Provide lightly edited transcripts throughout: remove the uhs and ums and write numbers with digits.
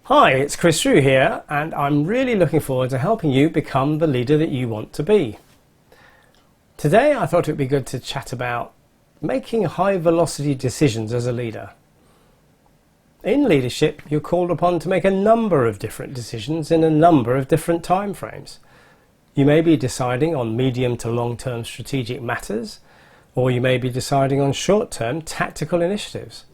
Hi, it's Chris Drew here, and I'm really looking forward to helping you become the leader that you want to be. Today I thought it would be good to chat about making high velocity decisions as a leader. In leadership, you're called upon to make a number of different decisions in a number of different time frames. You may be deciding on medium to long-term strategic matters, or you may be deciding on short-term tactical initiatives.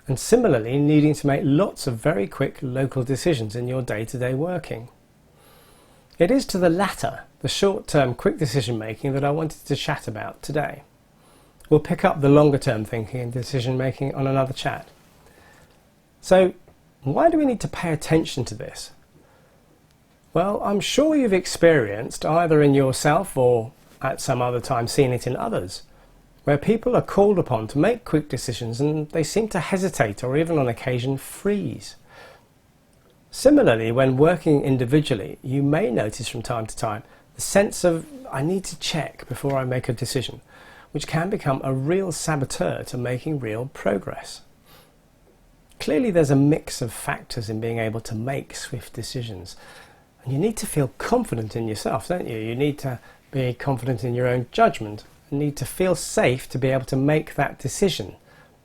And similarly, needing to make lots of very quick local decisions in your day-to-day working. It is to the latter, the short-term quick decision making, that I wanted to chat about today. We'll pick up the longer-term thinking and decision making on another chat. So, why do we need to pay attention to this? Well, I'm sure you've experienced, either in yourself or at some other time seen it in others, where people are called upon to make quick decisions and they seem to hesitate or even on occasion freeze. Similarly, when working individually, you may notice from time to time the sense of, I need to check before I make a decision, which can become a real saboteur to making real progress. Clearly there's a mix of factors in being able to make swift decisions. And you need to feel confident in yourself, don't you? You need to be confident in your own judgment. You need to feel safe to be able to make that decision.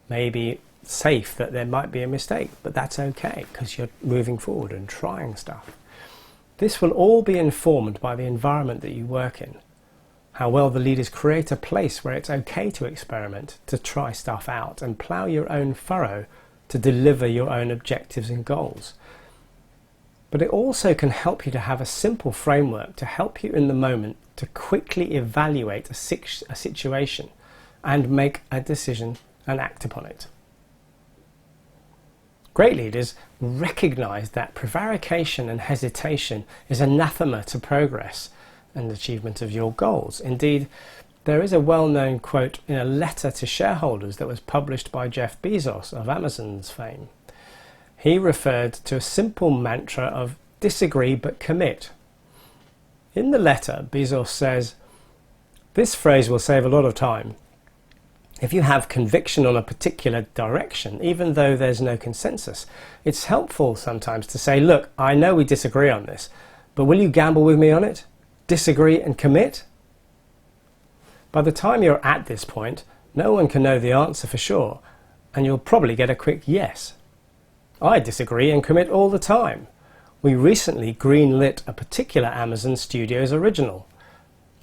Maybe safe that there might be a mistake, but that's okay because you're moving forward and trying stuff. This will all be informed by the environment that you work in. How well the leaders create a place where it's okay to experiment, to try stuff out and plough your own furrow to deliver your own objectives and goals. But it also can help you to have a simple framework to help you in the moment to quickly evaluate a situation and make a decision and act upon it. Great leaders recognize that prevarication and hesitation is anathema to progress and achievement of your goals. Indeed, there is a well-known quote in a letter to shareholders that was published by Jeff Bezos of Amazon's fame. He referred to a simple mantra of disagree but commit. In the letter, Bezos says, this phrase will save a lot of time. If you have conviction on a particular direction, even though there's no consensus, it's helpful sometimes to say, look, I know we disagree on this, but will you gamble with me on it? Disagree and commit? By the time you're at this point, no one can know the answer for sure, and you'll probably get a quick yes. I disagree and commit all the time. We recently greenlit a particular Amazon Studios original.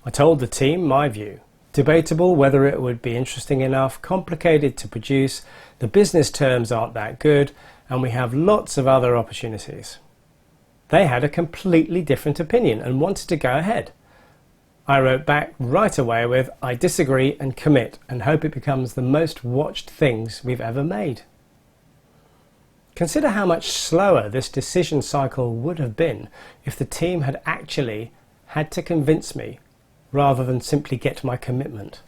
I told the team my view. Debatable whether it would be interesting enough, complicated to produce, the business terms aren't that good, and we have lots of other opportunities. They had a completely different opinion and wanted to go ahead. I wrote back right away with, I disagree and commit, and hope it becomes the most watched things we've ever made. Consider how much slower this decision cycle would have been if the team had actually had to convince me rather than simply get my commitment.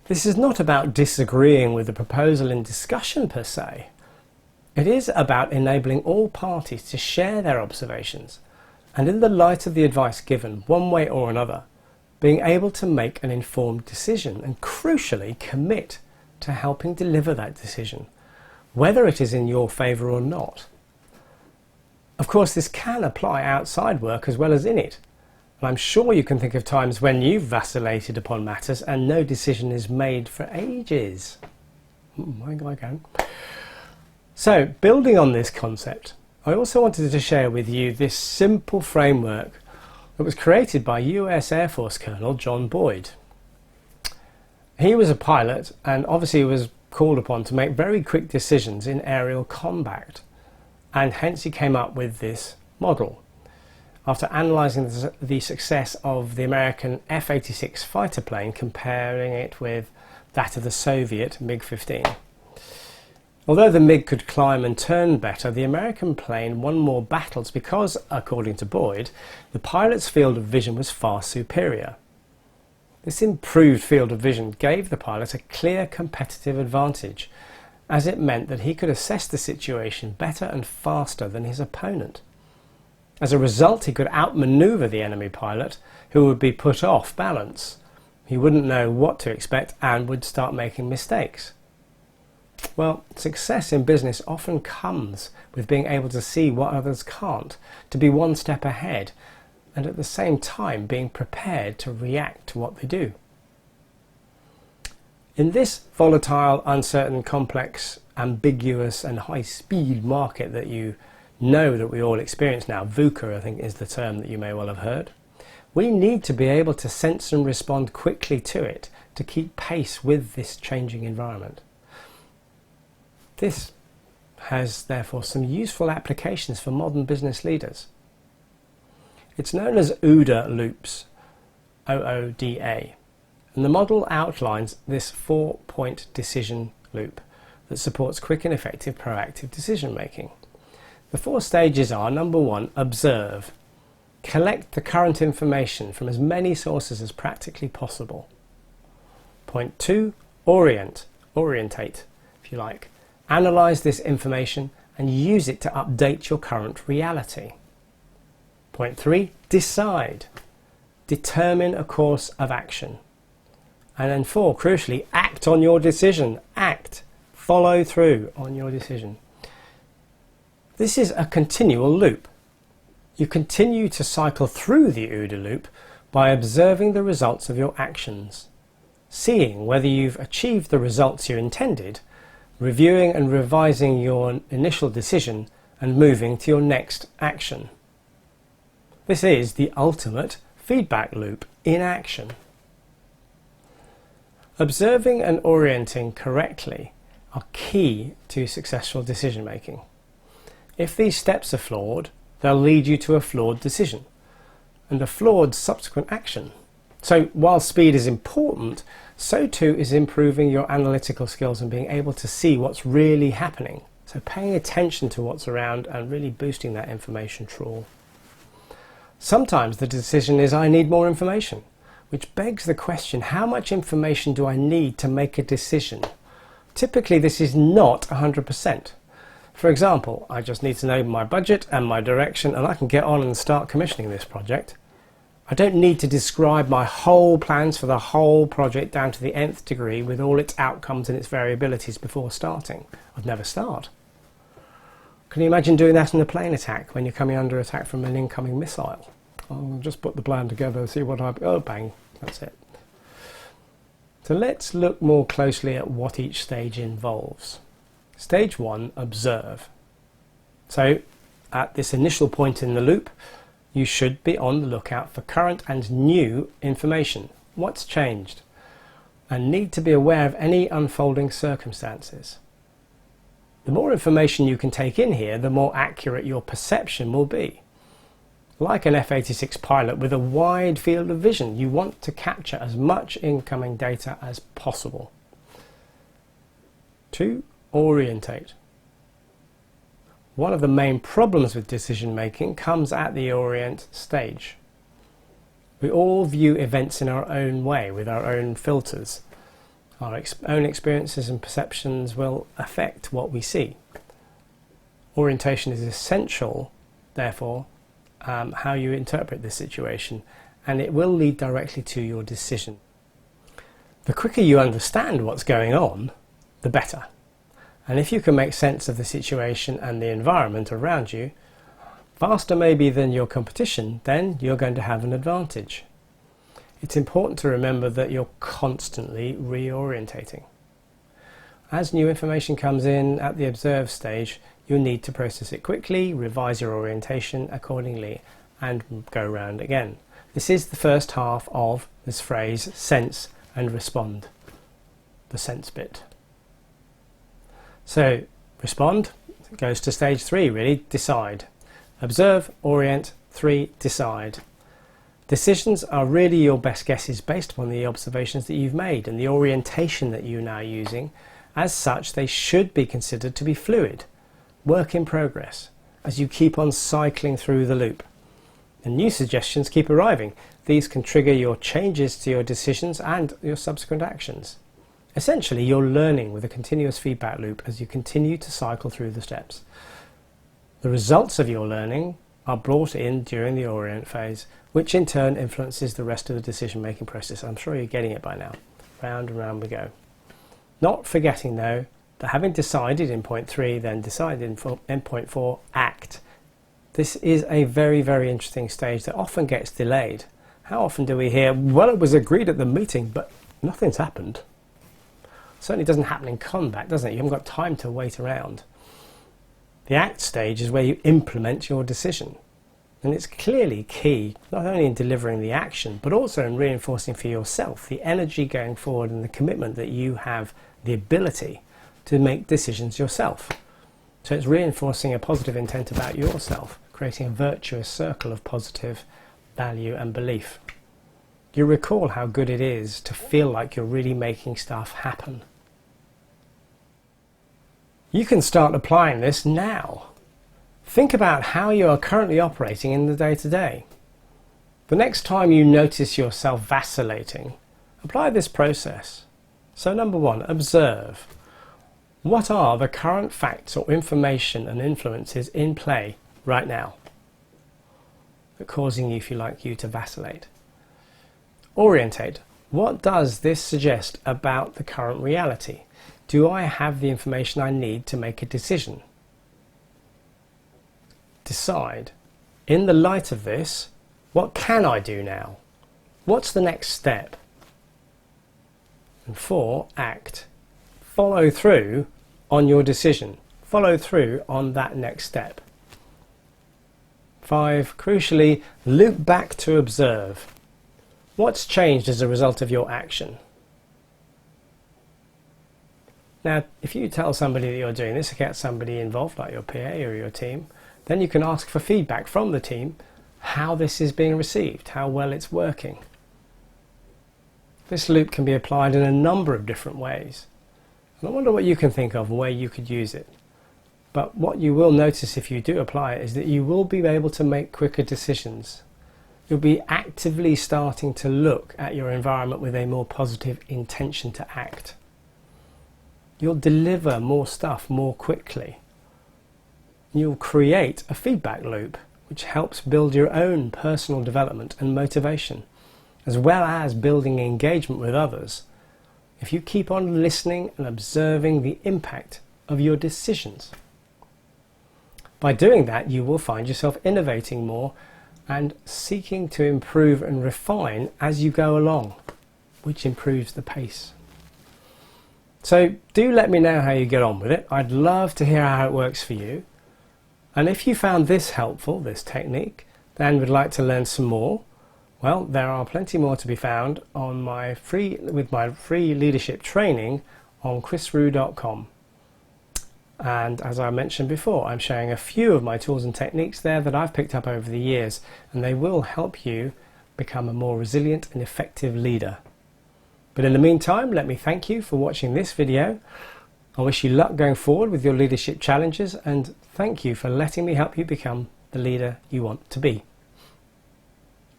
This is not about disagreeing with the proposal in discussion per se. It is about enabling all parties to share their observations and, in the light of the advice given one way or another, being able to make an informed decision and, crucially, commit to helping deliver that decision, whether it is in your favour or not. Of course, this can apply outside work as well as in it. And I'm sure you can think of times when you've vacillated upon matters and no decision is made for ages. I can. So, building on this concept, I also wanted to share with you this simple framework that was created by US Air Force Colonel John Boyd. He was a pilot and obviously was called upon to make very quick decisions in aerial combat, and hence he came up with this model. After analysing the success of the American F-86 fighter plane, comparing it with that of the Soviet MiG-15. Although the MiG could climb and turn better, the American plane won more battles because, according to Boyd, the pilot's field of vision was far superior. This improved field of vision gave the pilot a clear competitive advantage, as it meant that he could assess the situation better and faster than his opponent. As a result, he could outmaneuver the enemy pilot, who would be put off balance, He wouldn't know what to expect and would start making mistakes. Well, success in business often comes with being able to see what others can't, to be one step ahead, and at the same time being prepared to react to what they do. In this volatile, uncertain, complex, ambiguous and high-speed market that you know that we all experience now, VUCA I think is the term that you may well have heard, we need to be able to sense and respond quickly to it to keep pace with this changing environment. This has therefore some useful applications for modern business leaders. It's known as OODA loops, OODA, and the model outlines this 4-point decision loop that supports quick and effective proactive decision making. The 4 stages are: number 1, observe. Collect the current information from as many sources as practically possible. Point 2, orientate, if you like. Analyze this information and use it to update your current reality. Point 3, decide. Determine a course of action. And then 4, crucially, act on your decision. Act. Follow through on your decision. This is a continual loop. You continue to cycle through the OODA loop by observing the results of your actions, seeing whether you've achieved the results you intended, reviewing and revising your initial decision, and moving to your next action. This is the ultimate feedback loop in action. Observing and orienting correctly are key to successful decision making. If these steps are flawed, they'll lead you to a flawed decision and a flawed subsequent action. So while speed is important, so too is improving your analytical skills and being able to see what's really happening. So paying attention to what's around and really boosting that information trawl. Sometimes the decision is, I need more information, which begs the question, how much information do I need to make a decision? Typically this is not 100%. For example, I just need to know my budget and my direction and I can get on and start commissioning this project. I don't need to describe my whole plans for the whole project down to the nth degree with all its outcomes and its variabilities before starting. I'd never start. Can you imagine doing that in a plane attack when you're coming under attack from an incoming missile? I'll just put the plan together, see what oh bang, that's it. So let's look more closely at what each stage involves. Stage 1, observe. So at this initial point in the loop, you should be on the lookout for current and new information. What's changed? And need to be aware of any unfolding circumstances. The more information you can take in here, the more accurate your perception will be. Like an F-86 pilot with a wide field of vision, you want to capture as much incoming data as possible. 2, orientate. One of the main problems with decision making comes at the orient stage. We all view events in our own way, with our own filters. Our own experiences and perceptions will affect what we see. Orientation is essential, therefore, how you interpret this situation, and it will lead directly to your decision. The quicker you understand what's going on, the better. And if you can make sense of the situation and the environment around you, faster maybe than your competition, then you're going to have an advantage. It's important to remember that you're constantly reorientating. As new information comes in at the observe stage, you'll need to process it quickly, revise your orientation accordingly, and go round again. This is the first half of this phrase, sense and respond, the sense bit. So respond goes to stage 3 really, decide. Observe, orient, 3, decide. Decisions are really your best guesses based upon the observations that you've made and the orientation that you're now using. As such, they should be considered to be fluid, work in progress, as you keep on cycling through the loop. And new suggestions keep arriving. These can trigger your changes to your decisions and your subsequent actions. Essentially, you're learning with a continuous feedback loop as you continue to cycle through the steps. The results of your learning are brought in during the orient phase, which in turn influences the rest of the decision-making process. I'm sure you're getting it by now. Round and round we go. Not forgetting though, that having decided in point 3, then decided in point 4, act. This is a very, very interesting stage that often gets delayed. How often do we hear, well, it was agreed at the meeting, but nothing's happened? Certainly doesn't happen in combat, doesn't it? You haven't got time to wait around. The act stage is where you implement your decision. And it's clearly key, not only in delivering the action, but also in reinforcing for yourself the energy going forward and the commitment that you have the ability to make decisions yourself. So it's reinforcing a positive intent about yourself, creating a virtuous circle of positive value and belief. You recall how good it is to feel like you're really making stuff happen. You can start applying this now. Think about how you are currently operating in the day-to-day. The next time you notice yourself vacillating, apply this process. So number 1, observe. What are the current facts or information and influences in play right now that are causing you, if you like, you to vacillate? Orientate. What does this suggest about the current reality? Do I have the information I need to make a decision? Decide. In the light of this, what can I do now? What's the next step? And 4, act. Follow through on your decision. Follow through on that next step. 5, crucially, loop back to observe. What's changed as a result of your action? Now, if you tell somebody that you're doing this, get somebody involved, like your PA or your team, then you can ask for feedback from the team, how this is being received, how well it's working. This loop can be applied in a number of different ways. And I wonder what you can think of where you could use it. But what you will notice if you do apply it is that you will be able to make quicker decisions. You'll be actively starting to look at your environment with a more positive intention to act. You'll deliver more stuff more quickly. You'll create a feedback loop which helps build your own personal development and motivation, as well as building engagement with others, if you keep on listening and observing the impact of your decisions. By doing that, you will find yourself innovating more and seeking to improve and refine as you go along, which improves the pace. So do let me know how you get on with it. I'd love to hear how it works for you. And if you found this helpful, this technique, then would like to learn some more, well, there are plenty more to be found on my free leadership training on chrisrue.com. And as I mentioned before, I'm sharing a few of my tools and techniques there that I've picked up over the years, and they will help you become a more resilient and effective leader. But in the meantime, let me thank you for watching this video. I wish you luck going forward with your leadership challenges, and thank you for letting me help you become the leader you want to be.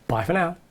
Bye for now.